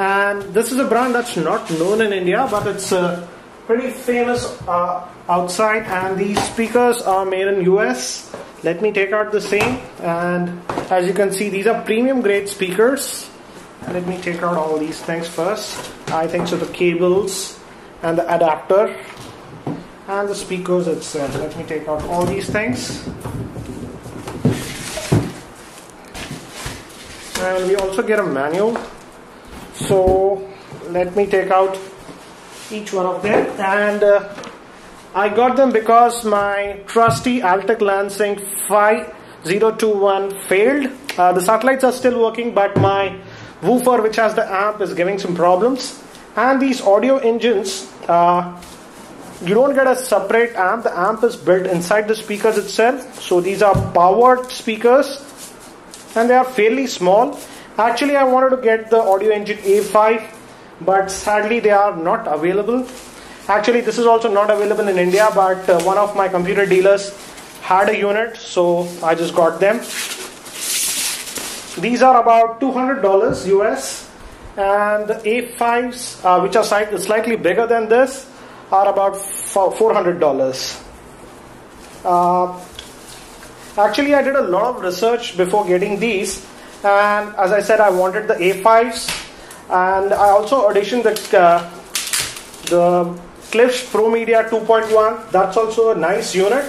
And this is a brand that's not known in India, but it's pretty famous outside, and these speakers are made in US. Let me take out the same, and as you can see, these are premium grade speakers. Let me take out all these things first. I think so, the cables and the adapter and the speakers itself. Let me take out all these things. And we also get a manual. So let me take out each one of them. And I got them because my trusty Altec Lansing 5021 failed. The satellites are still working, but my woofer, which has the amp, is giving some problems. And these audio engines, you don't get a separate amp. The amp is built inside the speakers itself. So these are powered speakers, and they are fairly small. Actually, I wanted to get the audio engine A5, but sadly they are not available. Actually, this is also not available in India, but one of my computer dealers had a unit, so I just got them. These are about $200 US, and the A5s, which are slightly bigger than this, are about $400. Actually, I did a lot of research before getting these, and as I said, I wanted the A5s, and I also auditioned the Cliffs Pro Media 2.1. That's also a nice unit,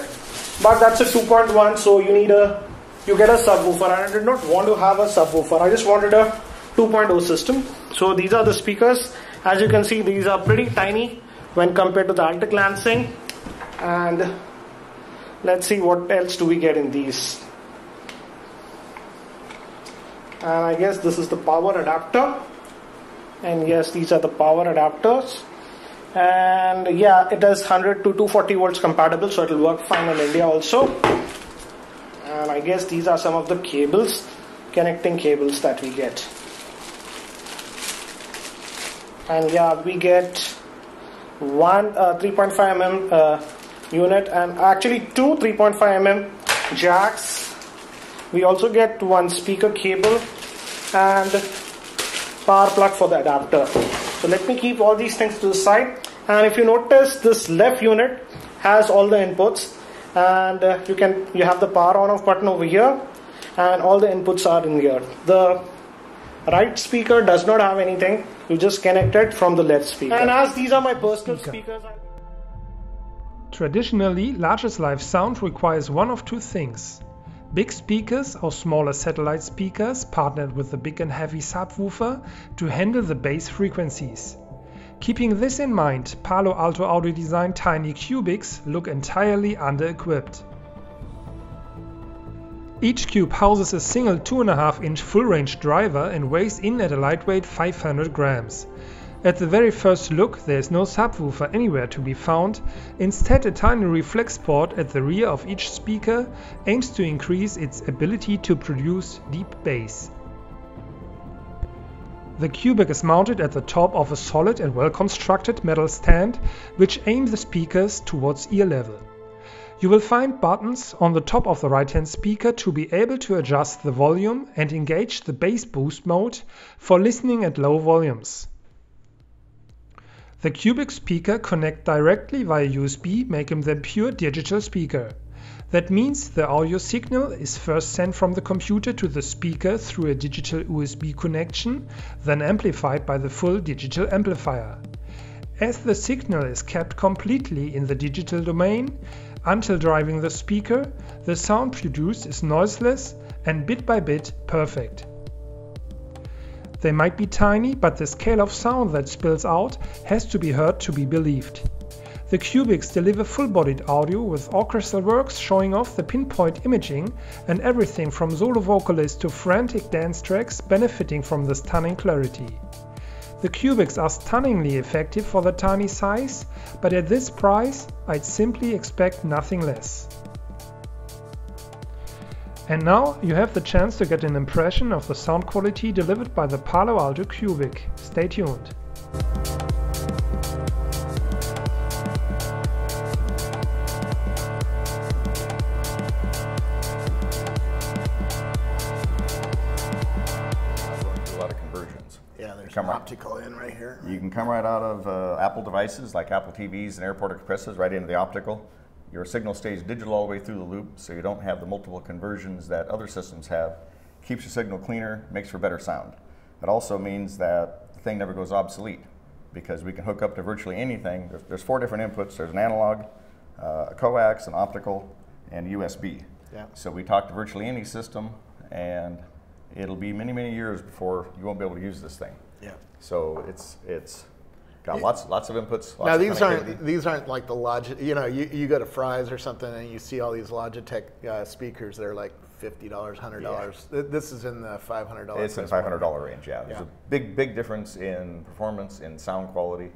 but that's a 2.1, so you get a subwoofer, and I did not want to have a subwoofer. I just wanted a 2.0 system. So these are the speakers. As you can see, these are pretty tiny when compared to the Altec Lansing. And let's see what else do we get in these. And I guess this is the power adapter. And yes, these are the power adapters. And yeah, it is 100 to 240 volts compatible, so it will work fine in India also. And I guess these are some of the cables, connecting cables that we get. And yeah, we get one 3.5 mm unit, and actually two 3.5 mm jacks. We also get one speaker cable and power plug for the adapter. So let me keep all these things to the side. And if you notice, this left unit has all the inputs, and you have the power on off button over here, and all the inputs are in here. The right speaker does not have anything. You just connect it from the left speaker. And as these are my personal speakers, traditionally, largest live sound requires one of two things: big speakers or smaller satellite speakers partnered with a big and heavy subwoofer to handle the bass frequencies. Keeping this in mind, Palo Alto Audio Design tiny cubics look entirely under-equipped. Each cube houses a single 2.5-inch full-range driver and weighs in at a lightweight 500 grams. At the very first look, there is no subwoofer anywhere to be found. Instead, a tiny reflex port at the rear of each speaker aims to increase its ability to produce deep bass. The cubic is mounted at the top of a solid and well-constructed metal stand, which aims the speakers towards ear level. You will find buttons on the top of the right-hand speaker to be able to adjust the volume and engage the bass boost mode for listening at low volumes. The cubic speaker connect directly via USB, making them pure digital speaker. That means the audio signal is first sent from the computer to the speaker through a digital USB connection, then amplified by the full digital amplifier. As the signal is kept completely in the digital domain until driving the speaker, the sound produced is noiseless and bit by bit perfect. They might be tiny, but the scale of sound that spills out has to be heard to be believed. The cubics deliver full-bodied audio with orchestral works showing off the pinpoint imaging and everything from solo vocalists to frantic dance tracks benefiting from the stunning clarity. The cubics are stunningly effective for the tiny size, but at this price I'd simply expect nothing less. And now you have the chance to get an impression of the sound quality delivered by the Palo Alto Cubic. Stay tuned. A lot of conversions. Yeah, there's come optical in right here. You can come right out of Apple devices like Apple TVs and airport expresses right into the optical. Your signal stays digital all the way through the loop, so you don't have the multiple conversions that other systems have. Keeps your signal cleaner, makes for better sound. It also means that the thing never goes obsolete because we can hook up to virtually anything. There's 4 different inputs. There's an analog, a coax, an optical, and USB. Yeah. So we talk to virtually any system, and it'll be many, many years before you won't be able to use this thing. Yeah. So it's got lots of inputs. Now these aren't like the Logitech. You know, you go to Fry's or something and you see all these Logitech speakers. They're like $50, $100. Yeah. This is in the $500. It's in the $500 range. Yeah. There's a big difference in performance, in sound quality.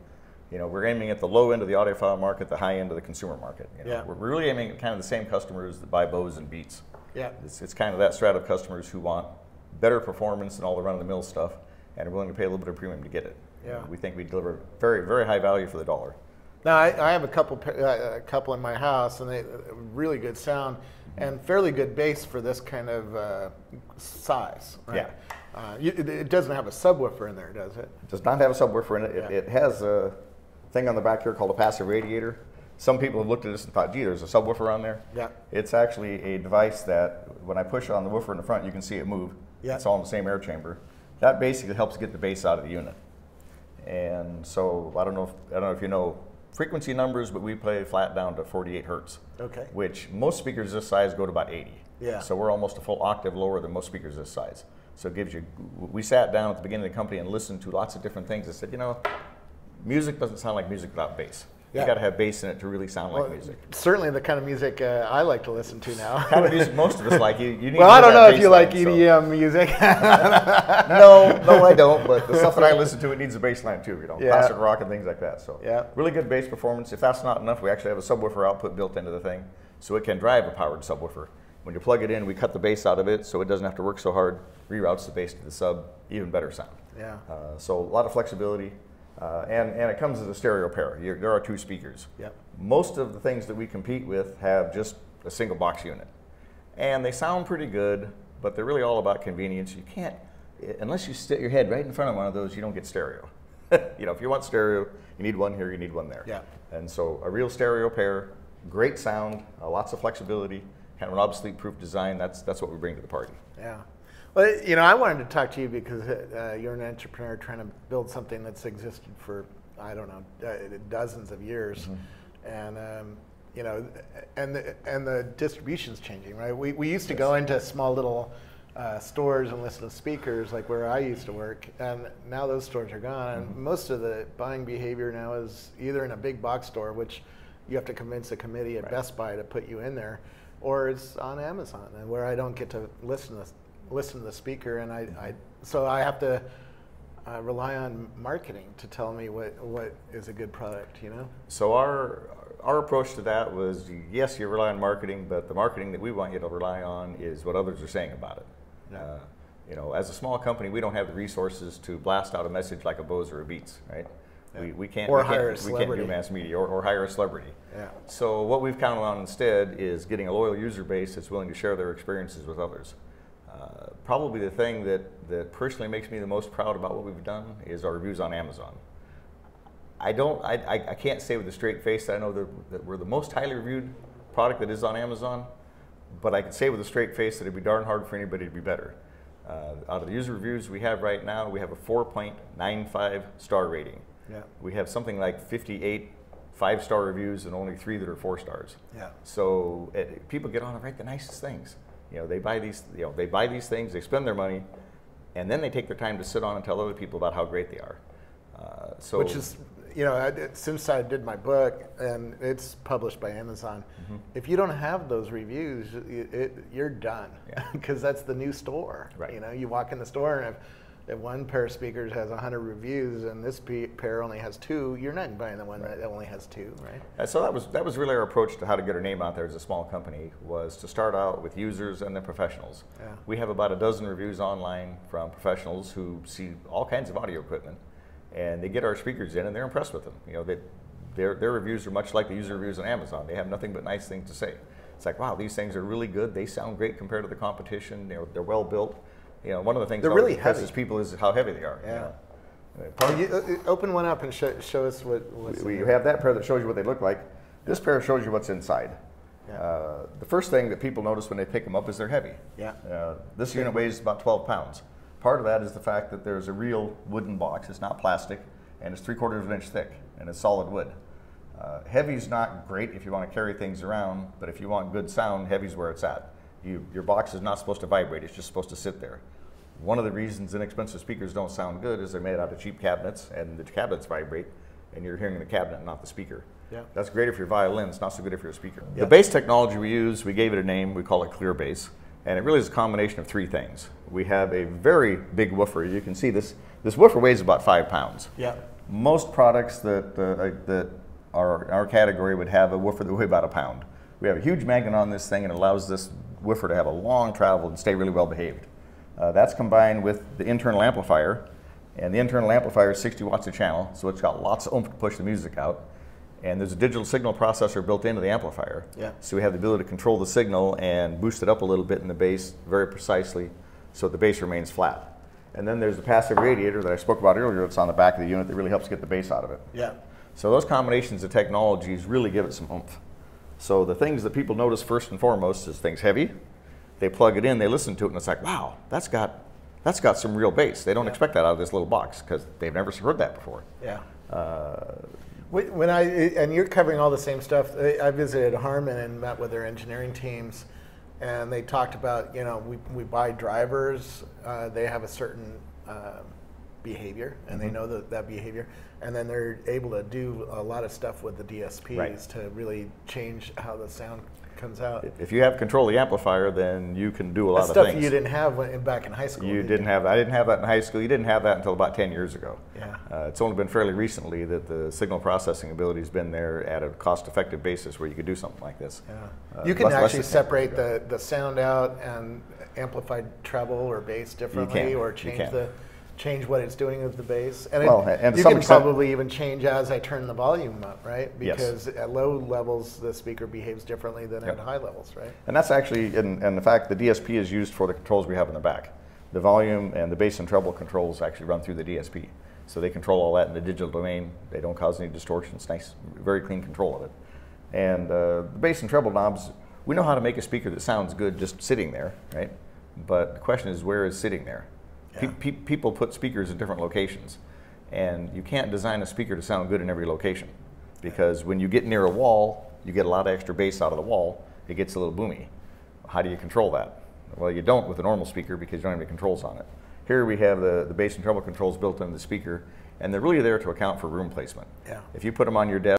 You know, we're aiming at the low end of the audiophile market, the high end of the consumer market. You know, yeah. We're really aiming at kind of the same customers that buy Bose and Beats. Yeah. It's kind of that strata of customers who want better performance than all the run-of-the-mill stuff and are willing to pay a little bit of premium to get it. Yeah. We think we deliver very, very high value for the dollar. Now, I have a couple in my house, and they really good sound and fairly good bass for this kind of size. Right? Yeah. It doesn't have a subwoofer in there, does it? It does not have a subwoofer in it. Yeah. It has a thing on the back here called a passive radiator. Some people have looked at this and thought, gee, there's a subwoofer on there. Yeah. It's actually a device that when I push on the woofer in the front, you can see it move. Yeah. It's all in the same air chamber. That basically helps get the bass out of the unit. And so I don't know if you know frequency numbers, but we play flat down to 48 hertz. Okay. Which most speakers this size go to about 80. Yeah. So we're almost a full octave lower than most speakers this size. So it gives you. We sat down at the beginning of the company and listened to lots of different things and said, you know, music doesn't sound like music without bass. Yeah. You got to have bass in it to really sound like music. Certainly the kind of music I like to listen to now. Kind of music most of us like. You need well, to I don't know if you like line, EDM music. no, I don't. But the stuff that I listen to, it needs a bass line too. You know, Yeah. classic rock and things like that. So Yeah. really good bass performance. If that's not enough, we actually have a subwoofer output built into the thing, so it can drive a powered subwoofer. When you plug it in, we cut the bass out of it, so it doesn't have to work so hard. Reroutes the bass to the sub, even better sound. Yeah. So a lot of flexibility. And it comes as a stereo pair. There are 2 speakers. Yep. Most of the things that we compete with have just a single box unit. And they sound pretty good, but they're really all about convenience. You can't, unless you stick your head right in front of one of those, you don't get stereo. You know, if you want stereo, you need one here, you need one there. Yeah. And so a real stereo pair, great sound, lots of flexibility, kind of an obsolete-proof design. That's what we bring to the party. Yeah. Well, you know, I wanted to talk to you because you're an entrepreneur trying to build something that's existed for, I don't know, dozens of years. Mm-hmm. And, you know, and the distribution's changing, right? We used to go into small little stores and listen to speakers like where I used to work, and now those stores are gone. And most of the buying behavior now is either in a big box store, which you have to convince a committee at Best Buy to put you in there, or it's on Amazon, and where I don't get to listen to the speaker, and so I have to rely on marketing to tell me what is a good product, you know? So our approach to that was, yes, you rely on marketing, but the marketing that we want you to rely on is what others are saying about it. Yeah. You know, as a small company, we don't have the resources to blast out a message like a Bose or a Beats, right? Yeah. We can't do mass media or hire a celebrity. Yeah. So what we've counted on instead is getting a loyal user base that's willing to share their experiences with others. Probably the thing that personally makes me the most proud about what we've done is our reviews on Amazon. I can't say with a straight face that I know that we're the most highly reviewed product that is on Amazon, but I can say with a straight face that it'd be darn hard for anybody to be better. Out of the user reviews we have right now, we have a 4.95 star rating. Yeah. We have something like 58 5-star reviews and only 3 that are 4 stars. Yeah. So people get on and write the nicest things. You know, they buy these things, they spend their money, and then they take their time to sit on and tell other people about how great they are. Which is, you know, since I did my book, and it's published by Amazon, mm-hmm. if you don't have those reviews, you're done, because that's the new store. Right. You know, you walk in the store, and if one pair of speakers has 100 reviews and this pair only has 2, you're not buying the one that only has 2, right? And so that was really our approach to how to get our name out there as a small company, was to start out with users and then professionals. Yeah. We have about a dozen reviews online from professionals who see all kinds of audio equipment, and they get our speakers in and they're impressed with them. You know, their reviews are much like the user reviews on Amazon. They have nothing but nice things to say. It's like, wow, these things are really good. They sound great compared to the competition. They're well built. You know, one of the things that really impresses people is how heavy they are. Yeah. You know? Open one up and show us what's We have that pair that shows you what they look like. This pair shows you what's inside. Yeah. The first thing that people notice when they pick them up is they're heavy. Yeah. This unit weighs about 12 pounds. Part of that is the fact that there's a real wooden box. It's not plastic, and it's 3/4 of an inch thick, and it's solid wood. Heavy's not great if you want to carry things around, but if you want good sound, heavy's where it's at. Your box is not supposed to vibrate, it's just supposed to sit there. One of the reasons inexpensive speakers don't sound good is they're made out of cheap cabinets, and the cabinets vibrate, and you're hearing the cabinet, not the speaker. Yeah. That's great if you're violin, it's not so good if you're a speaker. Yeah. The bass technology we use, we gave it a name, we call it clear bass, and it really is a combination of 3 things. We have a very big woofer. You can see this woofer weighs about 5 pounds. Yeah. Most products that are in our category would have a woofer that weigh about 1 pound. We have a huge magnet on this thing, and it allows this woofer to have a long travel and stay really well behaved. That's combined with the internal amplifier, and the internal amplifier is 60 watts a channel, so it's got lots of oomph to push the music out. And there's a digital signal processor built into the amplifier. Yeah. So we have the ability to control the signal and boost it up a little bit in the bass very precisely so the bass remains flat. And then there's the passive radiator that I spoke about earlier that's on the back of the unit that really helps get the bass out of it. Yeah. So those combinations of technologies really give it some oomph. So the things that people notice first and foremost is things heavy. They plug it in, they listen to it, and it's like, wow, that's got some real bass. They don't expect that out of this little box because they've never heard that before. Yeah. And you're covering all the same stuff. I visited Harman and met with their engineering teams, and they talked about, we buy drivers, they have a certain behavior, and they know that behavior, and then they're able to do a lot of stuff with the DSPs to really change how the sound comes out. If you have control of the amplifier, then you can do a lot of stuff things. you didn't have back in high school. You didn't have that. I didn't have that in high school. You didn't have that until about 10 years ago. Yeah. It's only been fairly recently that the signal processing ability has been there at a cost-effective basis where you could do something like this. Yeah. You can actually separate the sound out and amplified treble or bass differently, or change what it's doing with the bass. And you can probably even change as I turn the volume up, right? Because at low levels, the speaker behaves differently than at high levels, right? And that's actually, and the fact the DSP is used for the controls we have in the back. The volume and the bass and treble controls actually run through the DSP. So they control all that in the digital domain. They don't cause any distortions. Nice, very clean control of it. And the bass and treble knobs, we know how to make a speaker that sounds good just sitting there, right? But the question is, where is sitting there? Yeah. People put speakers in different locations, and you can't design a speaker to sound good in every location, because when you get near a wall, you get a lot of extra bass out of the wall. It gets a little boomy. How do you control that? Well, you don't with a normal speaker because you don't have any controls on it. Here we have the bass and treble controls built into the speaker, and they're really there to account for room placement. Yeah. If you put them on your desk,